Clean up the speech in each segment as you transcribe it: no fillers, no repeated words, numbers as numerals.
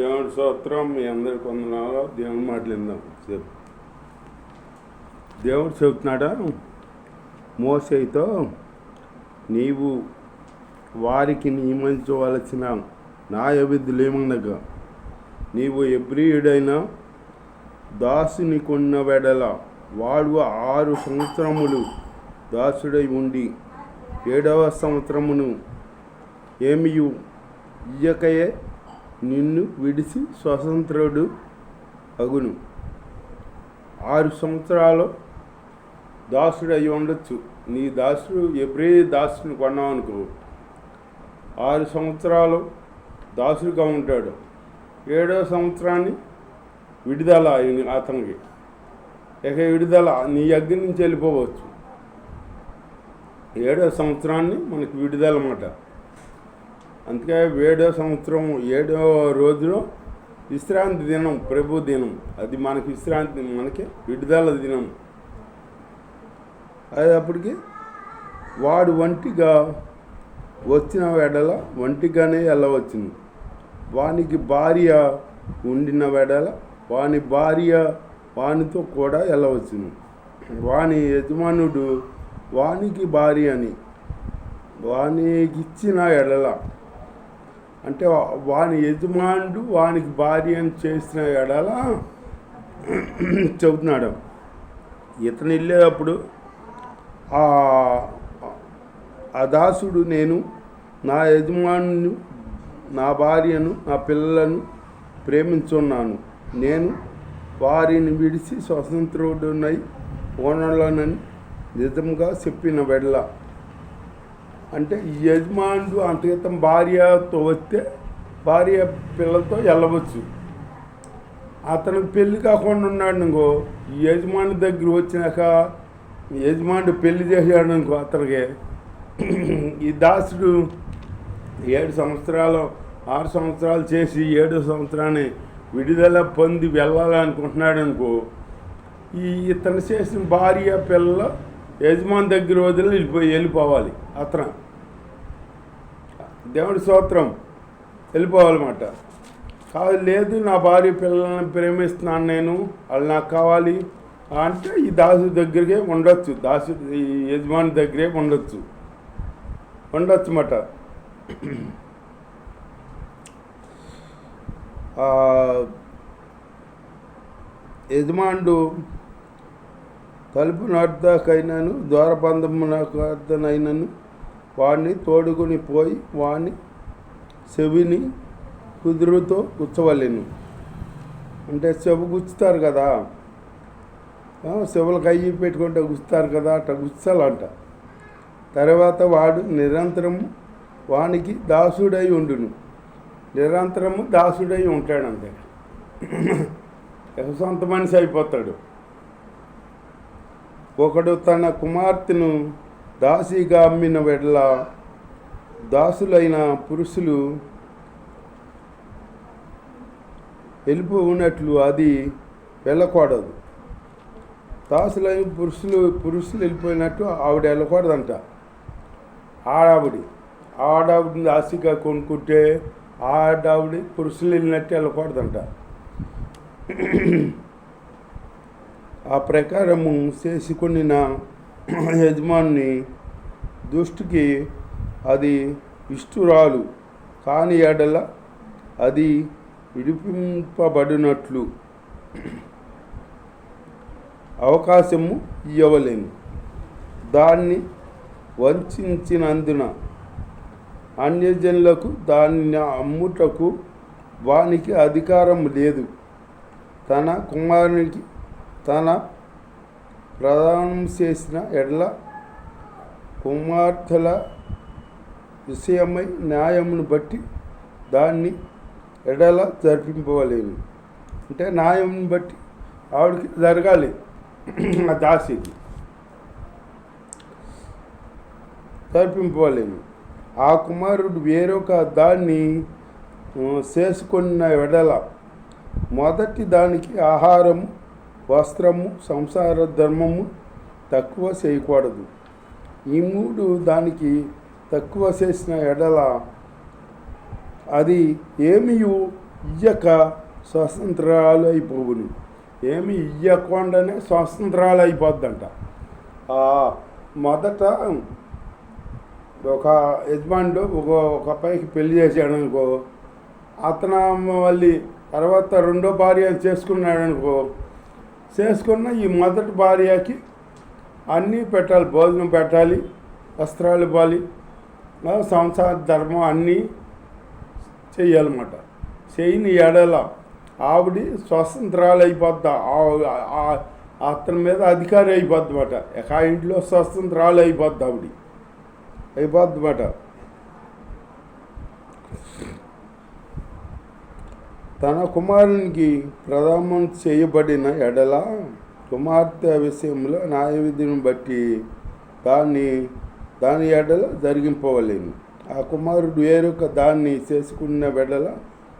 దేవుడి స్తోత్రం. మీ అందరికి వందనాలు. దేవుని మాట్లాడిందాం. దేవుడు చెబుతున్నాడా మోషేతో, నీవు వారికి నియమించవలసిన న్యాయవిధులేమనగా, నీవు ఎబ్రియుడైన దాసుని కొన్న వెడల వాడు 6 సంవత్సరములు దాసుడై ఉండి 7వ సంవత్సరమును ఏమియు ఇయ్యకయే నిన్ను విడిచి స్వతంత్రుడు అగును. 6 సంవత్సరాలు దాసుడు అయి ఉండొచ్చు. నీ దాసుడు ఎబ్రీ దాసుని కొన్నావు అనుకో, 6 సంవత్సరాలు దాసుడిగా ఉంటాడు. 7వ సంవత్సరాన్ని విడుదల అతనికి. ఇక విడుదల నీ దగ్గర నుంచి వెళ్ళిపోవచ్చు. 7వ సంవత్సరాన్ని మనకి విడుదల అన్నమాట. అందుకే 7వ సంవత్సరం 7వ రోజులో విశ్రాంతి దినం, ప్రభు దినం. అది మనకి విశ్రాంతి, మనకి విడుదల దినం. అప్పటికి వాడు ఒంటిగా వచ్చిన వెడల ఒంటిగానే వెళ్ళవచ్చును. వానికి భార్య ఉండిన వెడల వాని భార్య వానితో కూడా వెళ్ళవచ్చును. వాని యజమానుడు వానికి భార్య అని వానికి ఇచ్చిన ఎడల, అంటే వాని యజమానుడు వానికి భార్య అని చేసిన ఎడల చెబుతున్నాడు. ఇతను వెళ్ళేటప్పుడు ఆ దాసుడు, నేను నా యజమానుని, నా భార్యను, నా పిల్లలను ప్రేమించున్నాను, నేను వారిని విడిచి స్వతంత్రుడునై ఓనర్లోనని నిజంగా చెప్పిన వెడల, అంటే ఈ యజమానుడు అంతక్రితం భార్యతో వస్తే భార్య పిల్లలతో వెళ్ళవచ్చు. అతనికి పెళ్ళి కాకుండా ఉన్నాడు అనుకో, ఈ యజమాని దగ్గర వచ్చినాక యజమానుడు పెళ్లి చేశాడు అనుకో, అతనికి ఈ దాసుడు 7 సంవత్సరాలు 6 సంవత్సరాలు చేసి 7వ సంవత్సరాన్ని విడుదల పొంది వెళ్ళాలనుకుంటున్నాడు అనుకో, ఇతను చేసిన భార్య పిల్లలు యజమాని దగ్గర వదిలి వెళ్ళిపోవాలి. అతను దేవుడి స్తోత్రం, వెళ్ళిపోవాలన్నమాట. కాదు, లేదు నా భార్య పిల్లల్ని ప్రేమిస్తున్నాను, నేను వాళ్ళు నాకు కావాలి అంటే ఈ దాసు దగ్గరే ఉండొచ్చు. ఈ యజమాని దగ్గరే ఉండొచ్చు అన్నమాట. యజమానుడు తలుపు నర్దకైనను ద్వారబంధమునైనను వాడిని తోడుకొని పోయి వాడిని చెవిని కుదురుతో గుచ్చవలేను. అంటే చెవు గుచ్చుతారు కదా, చెవులకు అయ్యి పెట్టుకుంటే గుచ్చుతారు కదా, అట్లా గుచ్చాలంట. తర్వాత వాడు నిరంతరము వానికి దాసుడై ఉండును. నిరంతరము దాసుడై ఉంటాడంతే, సొంత మనిషి అయిపోతాడు. ఒకడు తన కుమార్తెను దాసిగా అమ్మిన వెడల దాసులైన పురుషులు వెళ్ళిపోయినట్లు అది వెళ్ళకూడదు. దాసులైన పురుషులు వెళ్ళిపోయినట్టు ఆవిడ వెళ్ళకూడదంట. ఆడావిడిని దాసిగా కొనుక్కుంటే ఆడావిడి పురుషులు వెళ్ళినట్టు వెళ్ళకూడదంట. ఆ ప్రకారము చేసుకుని యజమాని దృష్టికి అది ఇష్టురాలు కాని ఎడల అది విడిపింపబడినట్లు అవకాశము ఇవ్వలేను. దాన్ని వంచినందున అన్యజనులకు దాన్ని అమ్ముటకు వానికి అధికారం లేదు. తన కుమారునికి తన ప్రదానం చేసిన ఎడల కుమార్తెల విషయమై న్యాయమును బట్టి దాన్ని ఎడల జరిపింపలేను. అంటే న్యాయంని బట్టి ఆవిడకి జరగాలి, ఆ దాసికి జరిపింపలేను. ఆ కుమారుడు వేరొక దాన్ని చేసుకున్న ఎడల మొదటి దానికి ఆహారము, వస్త్రము, సంసార ధర్మము తక్కువ చేయకూడదు. ఈ 3 దానికి తక్కువ చేసిన ఎడల అది ఏమీ ఇయ్యక స్వతంత్రాలు అయిపోవును. ఏమి ఇయ్యకుండానే స్వతంత్రాలు అయిపోద్దంట. మొదట ఒక యజమానుడు ఒక అబ్బాయికి పెళ్లి చేశాడు అనుకో, అతను మళ్ళీ తర్వాత రెండో భార్య చేసుకున్నాడు అనుకో, చేసుకున్న ఈ మొదటి భార్యకి అన్నీ పెట్టాలి, భోజనం పెట్టాలి, వస్త్రాలు ఇవ్వాలి, సంసార ధర్మం అన్నీ చెయ్యాలన్నమాట. చేయని ఎడల ఆవిడ స్వతంత్రాలు అయిపోద్దా, అతని మీద అధికారి అయిపోద్ది మాట. ఆ ఇంట్లో స్వతంత్రాలు అయిపోద్ది అయిపోద్దన్నమాట. తన కుమారునికి ప్రదానం చేయబడిన ఎడల కుమార్తె విషయంలో న్యాయవిధిని బట్టి దాని ఎడల జరిగింపవలేను. ఆ కుమారుడు వేరొక దాన్ని చేసుకున్న వెడల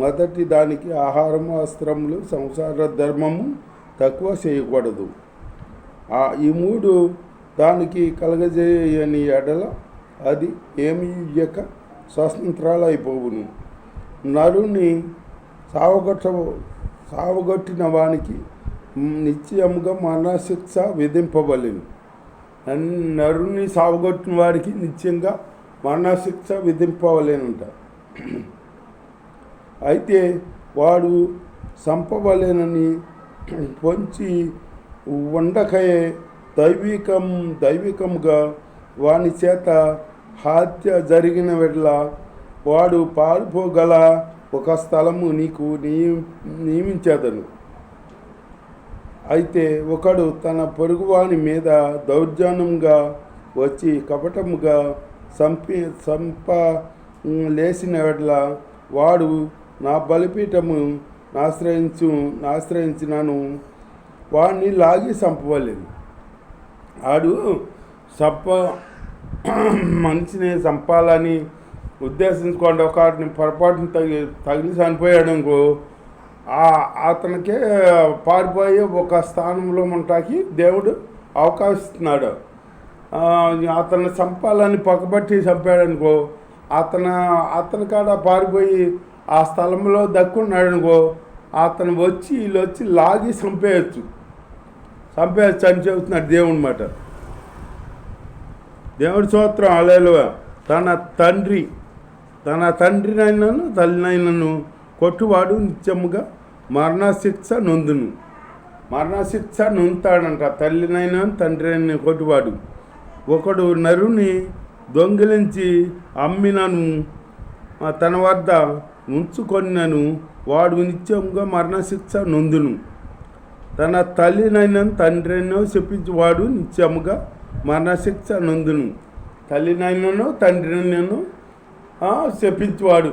మొదటి దానికి ఆహారము, వస్త్రములు, సంసార ధర్మము తక్కువ చేయకూడదు. ఈ మూడు దానికి కలగజేయని ఎడల అది ఏమి ఇయ్యక స్వతంత్రాలు అయిపోవును. నరుని సావగొట్టిన వానికి నిశ్చయముగా మరణశిక్ష విధింపబడేను. నరుని సావగొట్టిన వారికి నిశ్చయంగా మరణశిక్ష విధింపవలేనంట. అయితే వాడు చంపవలేనని పొంచి ఉండకయే దైవికంగా వాని చేత హత్య జరిగిన వెడ్ల వాడు పారిపోగల ఒక స్థలము నీకు నియమించేదను. అయితే ఒకడు తన పొరుగువాని మీద దౌర్జన్యంగా వచ్చి కపటముగా లేసిన వెడ్ల వాడు నా బలిపీఠము ఆశ్రయించినను వాడిని లాగి చంపవలేదు. వాడు మనిషిని చంపాలని ఉద్దేశించుకోండి, ఒకటిని పొరపాటుని తగిలి చనిపోయాడు అనుకో, అతనికే పారిపోయి ఒక స్థానంలో ఉంటాకి దేవుడు అవకాశిస్తున్నాడు. అతన్ని చంపాలని పక్కబట్టి చంపాడు అనుకో, అతని కాడ పారిపోయి ఆ స్థలంలో దక్కున్నాడు అనుకో, అతను వీళ్ళు వచ్చి లాగి చంపేయచ్చు అని చెబుతున్నాడు దేవుని మాట. దేవుడి స్తోత్రం. హల్లెలూయా. తన తండ్రినైనను తల్లినైనను కొట్టువాడు నిత్యముగా మరణశిక్ష నొందుతాడంట. తల్లినైనా తండ్రినైనా కొట్టువాడు. ఒకడు నరుని దొంగిలించి అమ్మినను తన వద్ద ఉంచుకొనినను వాడు నిత్యముగా మరణశిక్ష నొందును. తన తల్లినైనా తండ్రినో శపించువాడు నిత్యముగా మరణశిక్ష నొందును. తల్లినైనను తండ్రినైనను శపించువాడు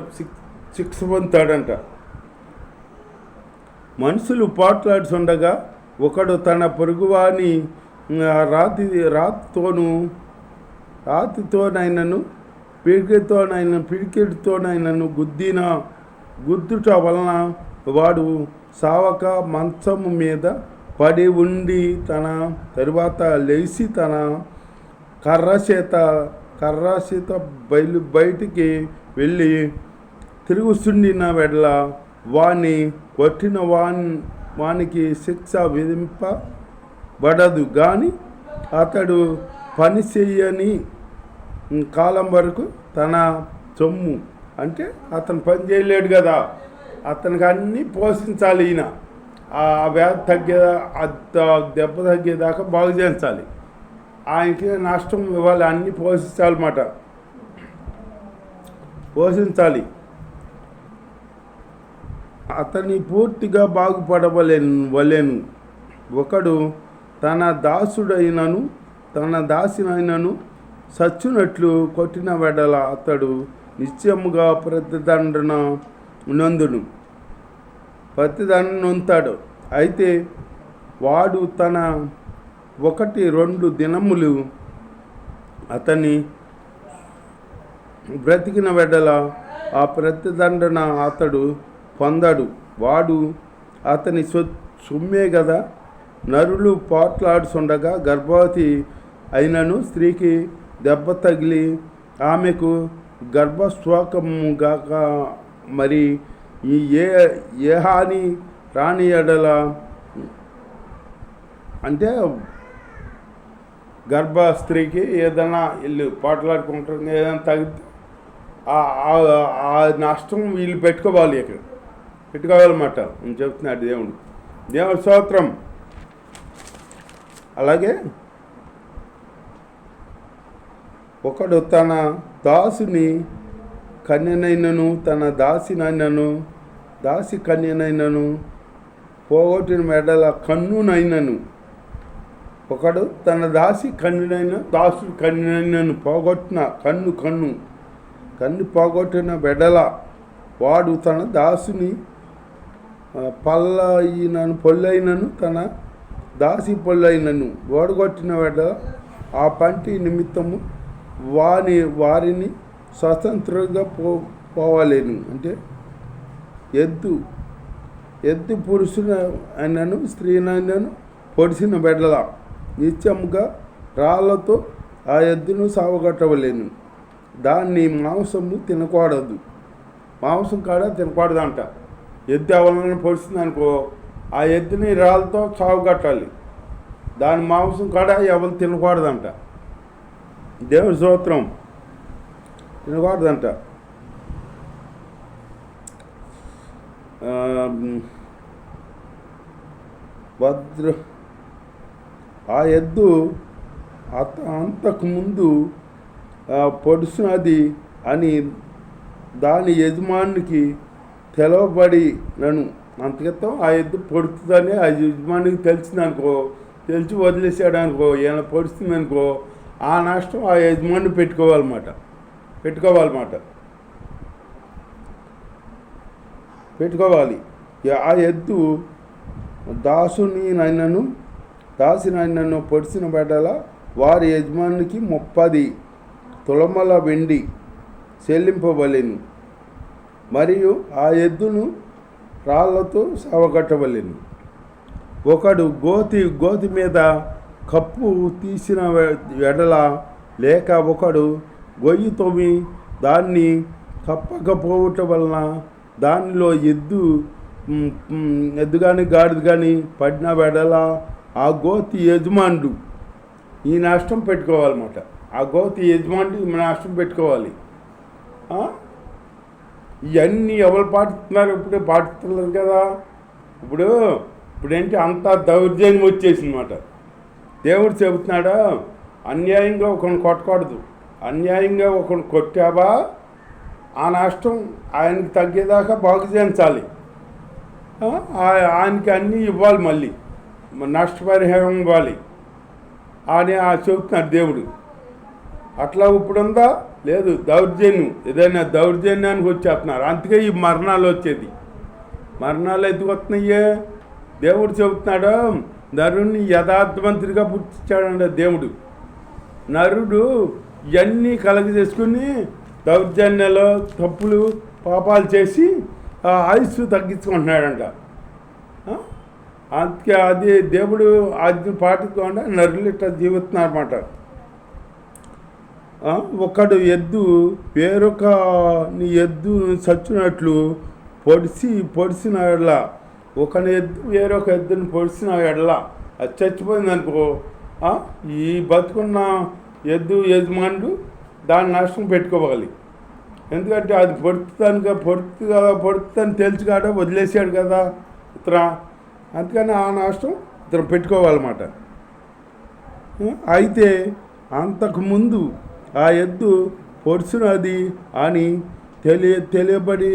శిక్ష పొందుతాడంట. మనుషులు పోట్లాడుతుండగా ఒకడు తన పొరుగువాని రాతితోనైనను పిడికిడితోనైనను గుద్దుట వలన వాడు సావక మంచము మీద పడి ఉండి తన తరువాత లేచి తన కర్రచేత బయటికి వెళ్ళి తిరుగుతుండిన వెడల వాణ్ణి కొట్టిన వానికి శిక్ష విధింపబడదు. కానీ అతడు పని చేయని కాలం వరకు తన సొమ్ము, అంటే అతను పని చేయలేడు కదా, అతనికి అన్నీ పోషించాలి. ఈయన ఆ వ్యాధి దెబ్బ తగ్గేదాకా బాగు చేయించాలి, ఆయనకి నష్టం ఇవ్వాలి, అన్నీ పోషించాలి. అతన్ని పూర్తిగా బాగుపడవలేను. ఒకడు తన దాసినైనను సచ్చునట్లు కొట్టిన వెడల అతడు నిశ్చయముగా ప్రతిదండన నొందుతాడు. అయితే వాడు తన 1-2 దినములు అతన్ని బ్రతికిన వెడల ఆ ప్రతిదండన అతడు పొందడు. వాడు అతని సొమ్మే కదా. నరులు పోట్లాడుచుండగా గర్భవతి అయినను స్త్రీకి దెబ్బ తగిలి ఆమెకు గర్భశోకము గాక మరి ఈ ఏ ఏ హాని రాని ఎడల అంటే గర్భ స్త్రీకి ఏదైనా ఇల్లు పోట్లాడుకుంటుంది ఏదైనా తగ్గితే ఆ నష్టం వీళ్ళు పెట్టుకోవాలి, ఇక్కడ పెట్టుకోవాలన్నమాట అని చెప్తున్నాడు దేవుడు స్తోత్రం. అలాగే ఒకడు తన దాసుని కన్యనైనను తన దాసి కన్యనైనను పోగొట్టిన మెడల కన్నునైనను, ఒకడు తన దాసుడు కన్యనైనను పోగొట్టిన కన్ను పోగొట్టిన బెడల వాడు తన దాసుని పొల్లైనను తన దాసి పొల్లైనను ఓడగొట్టిన బెడల ఆ పంటి నిమిత్తము వారిని స్వతంత్రంగా పోవాలేను. అంటే ఎద్దు పురుషున అయినను స్త్రీనైనను పొడిసిన బెడల నిత్యముగా రాళ్లతో ఆ ఎద్దును సావగొట్టవలేను. దాన్ని మాంసము తినకూడదు, మాంసం కాడ తినకూడదు అంట. ఎద్దు ఎవరైనా పొడిచింది అనుకో ఆ ఎద్దుని రాళ్ళతో సావగొట్టాలి, దాని మాంసం కాడ ఎవరు తినకూడదంట. దేవుడి స్తోత్రం. తినకూడదంట. ఆ ఎద్దు అంతకుముందు పొడుస్తున్నది అని దాని యజమానికి తెలవబడినను. అంతకితం ఆ ఎద్దు పొడుతుందని ఆ యజమానికి తెలిసిందనుకో, తెలిసి వదిలేసాడు అనుకో, ఏమైనా పొడుస్తుంది అనుకో, ఆ నష్టం ఆ యజమాని పెట్టుకోవాలన్నమాట. ఆ ఎద్దు దాసినైనను పొడిసిన బెడల వారి యజమానికి 30 తులముల వెండి చెల్లింపవలెను, మరియు ఆ ఎద్దును రాళ్లతో సావగొట్టవలెను. ఒకడు గోతి మీద కప్పు తీసిన ఎడల, లేక ఒకడు గొయ్యి తవ్వి దాన్ని కప్పకపోవటం వలన దానిలో ఎద్దు కానీ గాడిద కానీ పడిన వెడల ఆ గోతి యజమానుడు ఈ నష్టం పెట్టుకోవాలన్నమాట. ఆ గోతి యజమానుడు నష్టం పెట్టుకోవాలి. ఇవన్నీ ఎవరు పాటిస్తున్నారు? ఇప్పుడే పాటిస్తున్నారు కదా. ఇప్పుడేంటి అంతా దౌర్జన్యం వచ్చేసిందన్నమాట. దేవుడు చెబుతున్నాడా, అన్యాయంగా ఒకరిని కొట్టకూడదు. అన్యాయంగా ఒకరిని కొట్టావా ఆ నష్టం ఆయనకి తగ్గేదాకా బాగు చేయించాలి. ఆయనకి అన్నీ ఇవ్వాలి, మళ్ళీ నష్టపరిహారం ఇవ్వాలి అని చెబుతున్నాడు దేవుడు. అట్లా ఇప్పుడుందా? లేదు. దౌర్జన్యం, ఏదైనా దౌర్జన్యానికి వచ్చేస్తున్నారు. అందుకే ఈ మరణాలు వచ్చేది. మరణాలు ఎందుకు వస్తున్నాయే? దేవుడు చెబుతున్నాడు, నరుణ్ణి యథార్థవంతుడిగా పుట్టించాడంట దేవుడు. నరుడు ఇవన్నీ కలగజేసుకుని దౌర్జన్యాలు, తప్పులు, పాపాలు చేసి ఆయుస్సు తగ్గించుకుంటున్నాడంట. అందుకే అది దేవుడు ఆజ్ఞ పాటించకుండా నరులు ఇట్లా జీవిస్తున్నారన్నమాట. ఒకడు ఎద్దు చచ్చినట్లు పొడిసిన ఎడల, ఒకని ఎద్దు వేరొక ఎద్దుని పొడిచిన ఎడల అది చచ్చిపోయింది అనుకో, ఈ బతుకున్న ఎద్దు యజమానుడు దాని నష్టం పెట్టుకోవాలి. ఎందుకంటే అది పొడుతుందని తెలుసు కాడ వదిలేసాడు కదా ఇతర, అందుకని ఆ నష్టం ఇతను పెట్టుకోవాలన్నమాట. అయితే అంతకుముందు ఆ ఎద్దు పొడిచినది అని తెలియబడి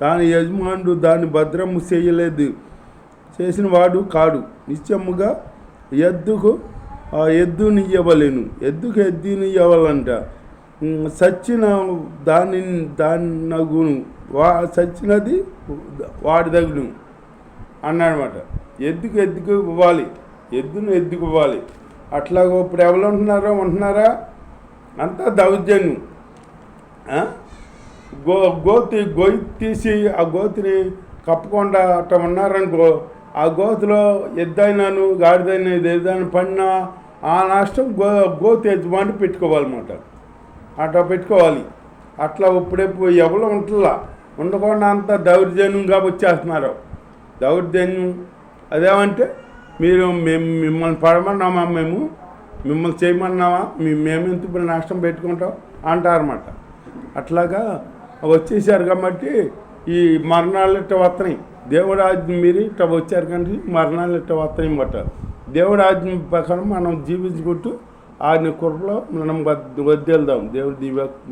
దాని యజమానుడు దాన్ని భద్రము చేసిన వాడు కాడు. నిశ్చయముగా ఎద్దుని ఇవ్వలేను. ఎద్దుని ఇవ్వాలంట. చచ్చిన దాన్నగును చచ్చినది వాడి దగ్గును అన్నాడనమాట. ఎద్దుకు ఇవ్వాలి, ఎద్దుకు ఇవ్వాలి. అట్లాగో ఇప్పుడు ఎవరు ఉంటున్నారా? అంతా దౌర్జన్యం. గొయ్యి తీసి ఆ గోతిని కప్పకుండా అట్లా ఉన్నారనుకో, ఆ గోతిలో ఎద్దైనాను గాడిదైనా ఏదైనా పడినా ఆ నష్టం గోతి యజమాని పెట్టుకోవాలన్నమాట. అట్లా పెట్టుకోవాలి. అట్లా ఇప్పుడెప్పుడు ఎవరు ఉంటుందా? ఉండకుండా అంత దౌర్జన్యంగా వచ్చేస్తున్నారు. దౌర్జన్యం అదేమంటే మేము మిమ్మల్ని పడమన్నామా, మిమ్మల్ని చేయమన్నామా, మేమెంత ఇప్పుడు నష్టం పెట్టుకుంటాం అంటారన్నమాట. అట్లాగా వచ్చేసారు కాబట్టి ఈ మరణాలు ఇట్ట వస్తున్నాయి. దేవుడి ఆజ్ఞ మీరు ఇట్ట వచ్చారు కానీ మరణాలు ఇట్ట వస్తున్నాయి అన్నమాట. దేవుడి ఆజ్ఞ ప్రకారం మనం జీవించుకుంటూ ఆయన కృపలో మనం వద్దెళ్దాం. దేవుడి దివ్య